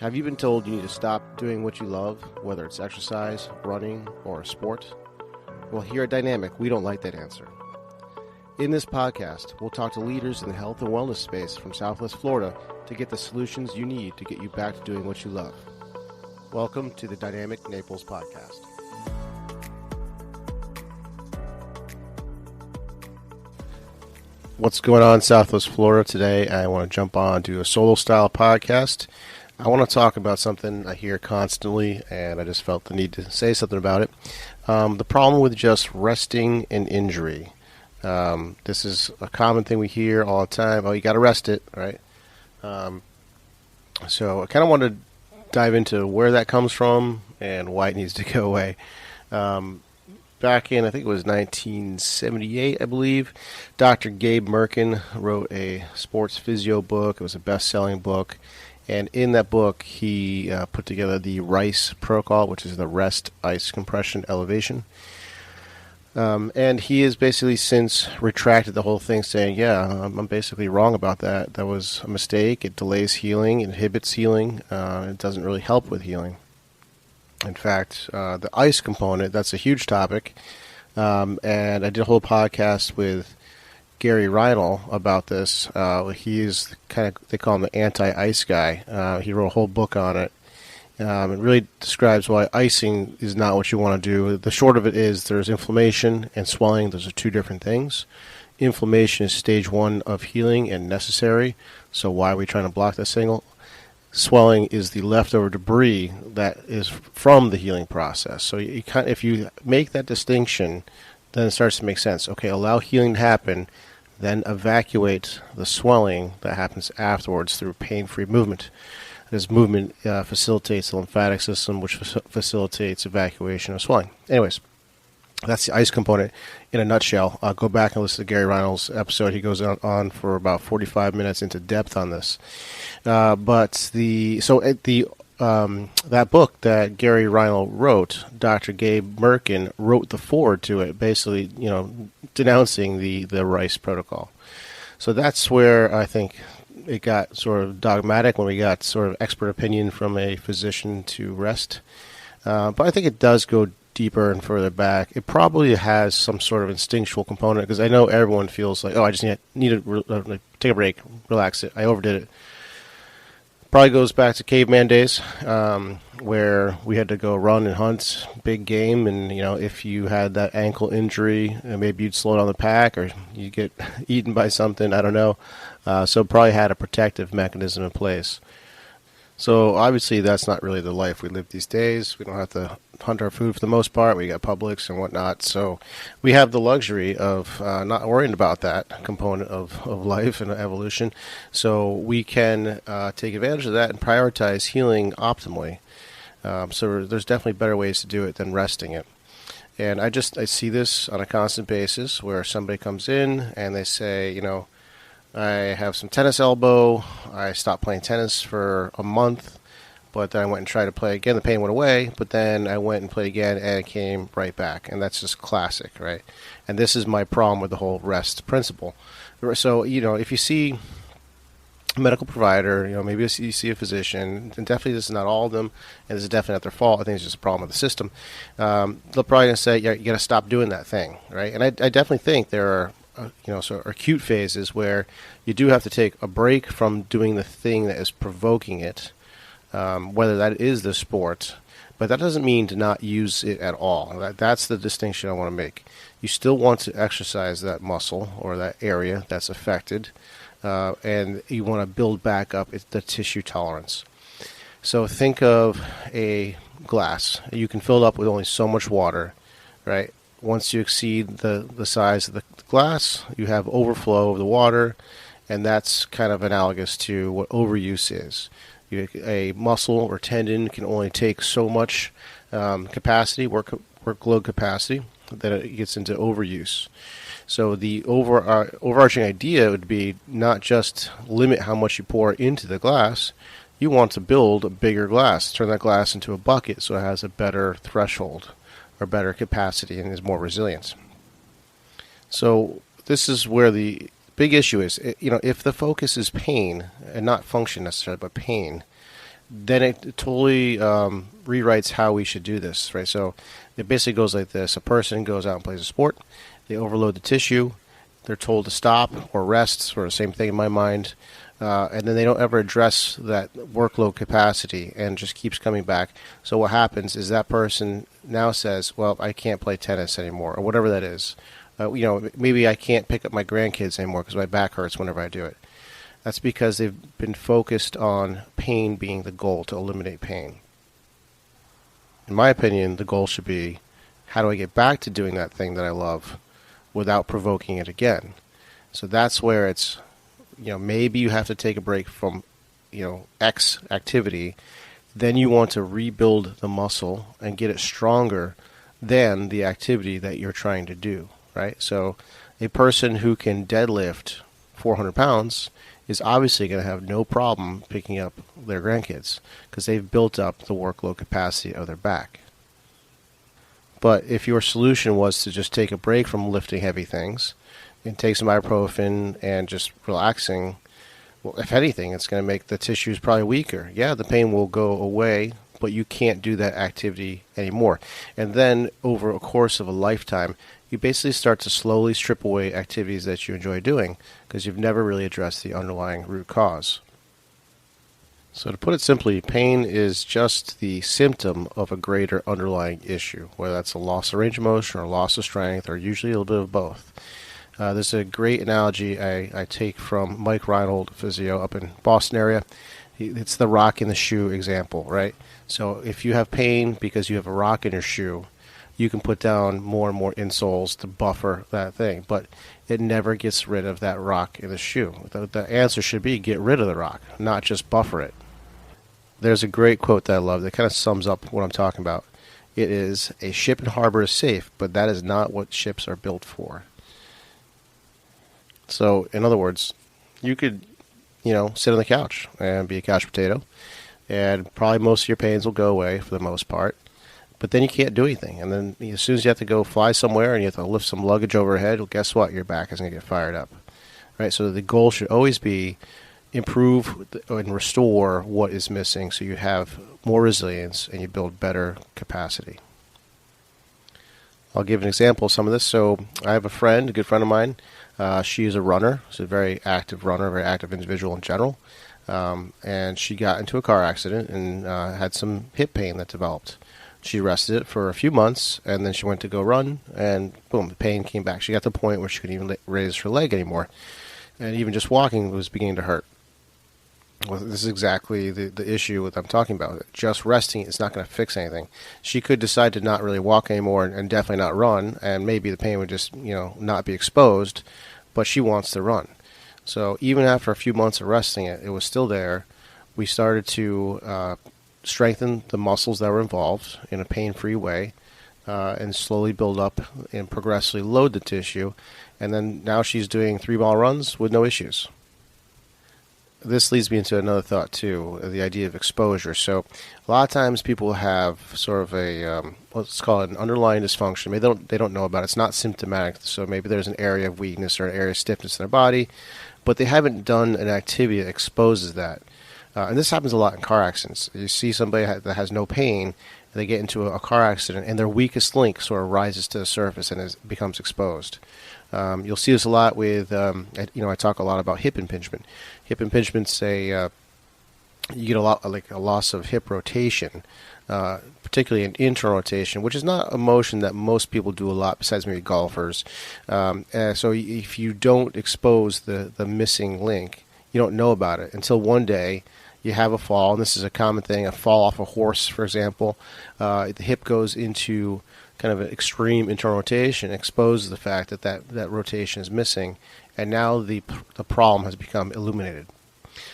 Have you been told you need to stop doing what you love, whether it's exercise, running, or a sport? Well, here at Dynamic, we don't like that answer. In this podcast, we'll talk to leaders in the health and wellness space from Southwest Florida to get the solutions you need to get you back to doing what you love. Welcome to the Dynamic Naples Podcast. What's going on in Southwest Florida today? I want to jump on to a solo style podcast. I want to talk about something I hear constantly, and I just felt the need to say something about it. The problem with just resting an injury. This is a common thing we hear all the time. Oh, you got to rest it, right? So I kind of want to dive into where that comes from and why it needs to go away. Back in, I think it was 1978, I believe, Dr. Gabe Merkin wrote a sports physio book. It was a best-selling book. And in that book, he put together the RICE protocol, which is the rest, ice, compression, elevation. And he has basically since retracted the whole thing, saying, yeah, I'm basically wrong about that. That was a mistake. It delays healing, it inhibits healing. It doesn't really help with healing. In fact, the ice component, that's a huge topic. And I did a whole podcast with Gary Reinl about this. He's kind of, they call him the anti-ice guy. He wrote a whole book on it. It really describes why icing is not what you want to do. The short of it is there's inflammation and swelling. Those are two different things. Inflammation is stage one of healing and necessary. So why are we trying to block that signal? Swelling is the leftover debris that is from the healing process. So if you make that distinction, then it starts to make sense. Okay, allow healing to happen, then evacuate the swelling that happens afterwards through pain-free movement. This movement facilitates the lymphatic system, which facilitates evacuation of swelling. Anyways, that's the ice component in a nutshell. Go back and listen to Gary Reinl's episode. He goes on for about 45 minutes into depth on this. That book that Gary Reinl wrote, Dr. Gabe Merkin wrote the foreword to it, basically, denouncing the RICE protocol. So that's where I think it got sort of dogmatic when we got sort of expert opinion from a physician to rest. But I think it does go deeper and further back. It probably has some sort of instinctual component, because I know everyone feels like, I just need to take a break, relax it. I overdid it. Probably goes back to caveman days, where we had to go run and hunt big game, and if you had that ankle injury, maybe you'd slow down the pack, or you get eaten by something. I don't know. So probably had a protective mechanism in place. So obviously that's not really the life we live these days. We don't have to hunt our food for the most part. We got Publix and whatnot. So we have the luxury of not worrying about that component of life and evolution. So we can take advantage of that and prioritize healing optimally. So there's definitely better ways to do it than resting it. And I see this on a constant basis where somebody comes in and they say, I have some tennis elbow. I stopped playing tennis for a month, but then I went and tried to play again. The pain went away, but then I went and played again, and it came right back. And that's just classic, right? And this is my problem with the whole rest principle. So, if you see a medical provider, maybe you see a physician, and definitely this is not all of them, and this is definitely not their fault. I think it's just a problem with the system. They'll probably going to say, you got to stop doing that thing, right? And I definitely think there are sort of acute phases where you do have to take a break from doing the thing that is provoking it, whether that is the sport, but that doesn't mean to not use it at all. That's the distinction I want to make. You still want to exercise that muscle or that area that's affected, and you want to build back up the tissue tolerance. So think of a glass. You can fill it up with only so much water, right? Once you exceed the size of the glass, you have overflow of the water, and that's kind of analogous to what overuse is. A muscle or tendon can only take so much capacity, workload capacity, that it gets into overuse. So the overarching idea would be not just limit how much you pour into the glass. You want to build a bigger glass, turn that glass into a bucket so it has a better threshold or better capacity and is more resilient. So this is where the big issue is. If the focus is pain and not function necessarily, but pain, then it totally rewrites how we should do this, right? So it basically goes like this. A person goes out and plays a sport. They overload the tissue. They're told to stop or rest, sort of same thing in my mind. And then they don't ever address that workload capacity and just keeps coming back. So what happens is that person now says, well, I can't play tennis anymore, or whatever that is. Maybe I can't pick up my grandkids anymore because my back hurts whenever I do it. That's because they've been focused on pain being the goal, to eliminate pain. In my opinion, the goal should be, how do I get back to doing that thing that I love without provoking it again? So that's where it's, maybe you have to take a break from, X activity. Then you want to rebuild the muscle and get it stronger than the activity that you're trying to do, right? So a person who can deadlift 400 pounds is obviously going to have no problem picking up their grandkids because they've built up the workload capacity of their back. But if your solution was to just take a break from lifting heavy things and take some ibuprofen and just relaxing, well, if anything, it's going to make the tissues probably weaker. Yeah, the pain will go away, but you can't do that activity anymore. And then over a course of a lifetime, you basically start to slowly strip away activities that you enjoy doing because you've never really addressed the underlying root cause. So to put it simply, pain is just the symptom of a greater underlying issue, whether that's a loss of range of motion or loss of strength, or usually a little bit of both. There's a great analogy I take from Mike Reinhold, physio up in Boston area. It's the rock in the shoe example, right? So if you have pain because you have a rock in your shoe, you can put down more and more insoles to buffer that thing, but it never gets rid of that rock in the shoe. The answer should be get rid of the rock, not just buffer it. There's a great quote that I love that kind of sums up what I'm talking about. It is, a ship in harbor is safe, but that is not what ships are built for. So, in other words, you could, sit on the couch and be a couch potato, and probably most of your pains will go away for the most part. But then you can't do anything. And then as soon as you have to go fly somewhere and you have to lift some luggage overhead, well, guess what? Your back is going to get fired up. Right? So the goal should always be improve and restore what is missing so you have more resilience and you build better capacity. I'll give an example of some of this. So I have a good friend of mine. She is a runner. She's a very active runner, very active individual in general. And she got into a car accident and had some hip pain that developed. She rested it for a few months, and then she went to go run, and boom, the pain came back. She got to the point where she couldn't even raise her leg anymore, and even just walking was beginning to hurt. Well, this is exactly the issue that I'm talking about. Just resting is not going to fix anything. She could decide to not really walk anymore and definitely not run, and maybe the pain would just not be exposed, but she wants to run. So even after a few months of resting it, it was still there. We started to strengthen the muscles that were involved in a pain-free way, and slowly build up and progressively load the tissue. And then now she's doing 3-mile runs with no issues. This leads me into another thought too, the idea of exposure. So a lot of times people have sort of a, let's call it an underlying dysfunction. Maybe they don't know about it. It's not symptomatic. So maybe there's an area of weakness or an area of stiffness in their body, but they haven't done an activity that exposes that. And this happens a lot in car accidents. You see somebody that has no pain, and they get into a car accident, and their weakest link sort of rises to the surface and becomes exposed. You'll see this a lot with, I talk a lot about hip impingement. Hip impingement's you get a lot like a loss of hip rotation, particularly an internal rotation, which is not a motion that most people do a lot besides maybe golfers. So if you don't expose the missing link, you don't know about it until one day you have a fall, and this is a common thing, a fall off a horse, for example. The hip goes into kind of an extreme internal rotation, exposes the fact that rotation is missing, and now the problem has become illuminated.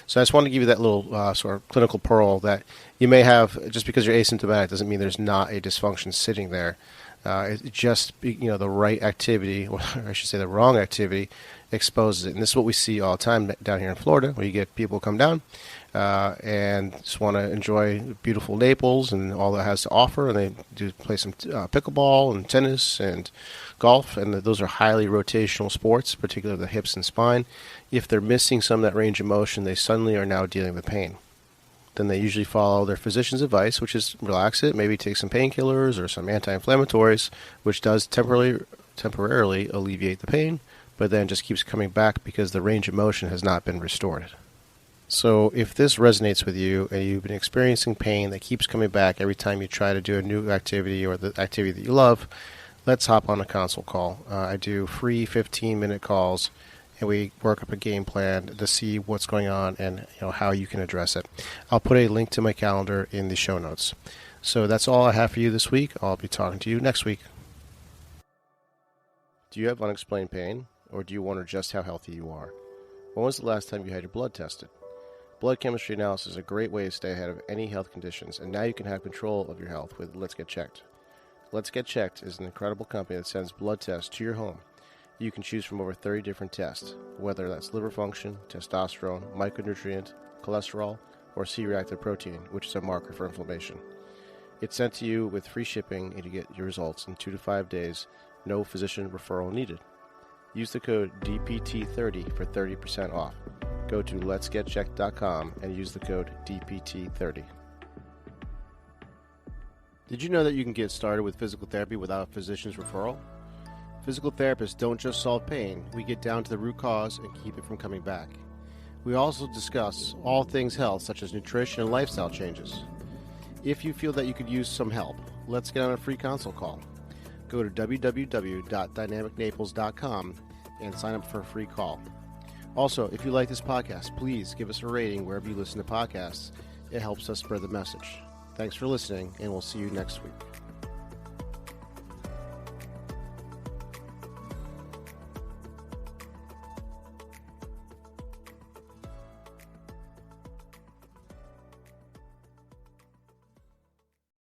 So I just wanted to give you that little sort of clinical pearl that you may have, just because you're asymptomatic doesn't mean there's not a dysfunction sitting there. It just, the right activity, or I should say the wrong activity, exposes it. And this is what we see all the time down here in Florida, where you get people come down and just want to enjoy beautiful Naples and all that it has to offer, and they do play some pickleball and tennis and golf, and those are highly rotational sports, particularly the hips and spine. If they're missing some of that range of motion, they suddenly are now dealing with pain. then they usually follow their physician's advice, which is relax it, maybe take some painkillers or some anti-inflammatories, which does temporarily alleviate the pain, but then just keeps coming back because the range of motion has not been restored. So if this resonates with you and you've been experiencing pain that keeps coming back every time you try to do a new activity or the activity that you love, let's hop on a consult call. I do free 15-minute calls, and we work up a game plan to see what's going on and how you can address it. I'll put a link to my calendar in the show notes. So that's all I have for you this week. I'll be talking to you next week. Do you have unexplained pain, or do you wonder just how healthy you are? When was the last time you had your blood tested? Blood chemistry analysis is a great way to stay ahead of any health conditions, and now you can have control of your health with Let's Get Checked. Let's Get Checked is an incredible company that sends blood tests to your home. You can choose from over 30 different tests, whether that's liver function, testosterone, micronutrient, cholesterol, or C-reactive protein, which is a marker for inflammation. It's sent to you with free shipping, and you get your results in 2 to 5 days, no physician referral needed. Use the code DPT30 for 30% off. Go to letsgetchecked.com and use the code DPT30. Did you know that you can get started with physical therapy without a physician's referral? Physical therapists don't just solve pain, we get down to the root cause and keep it from coming back. We also discuss all things health, such as nutrition and lifestyle changes. If you feel that you could use some help, let's get on a free consult call. Go to www.dynamicnaples.com and sign up for a free call. Also, if you like this podcast, please give us a rating wherever you listen to podcasts. It helps us spread the message. Thanks for listening, and we'll see you next week.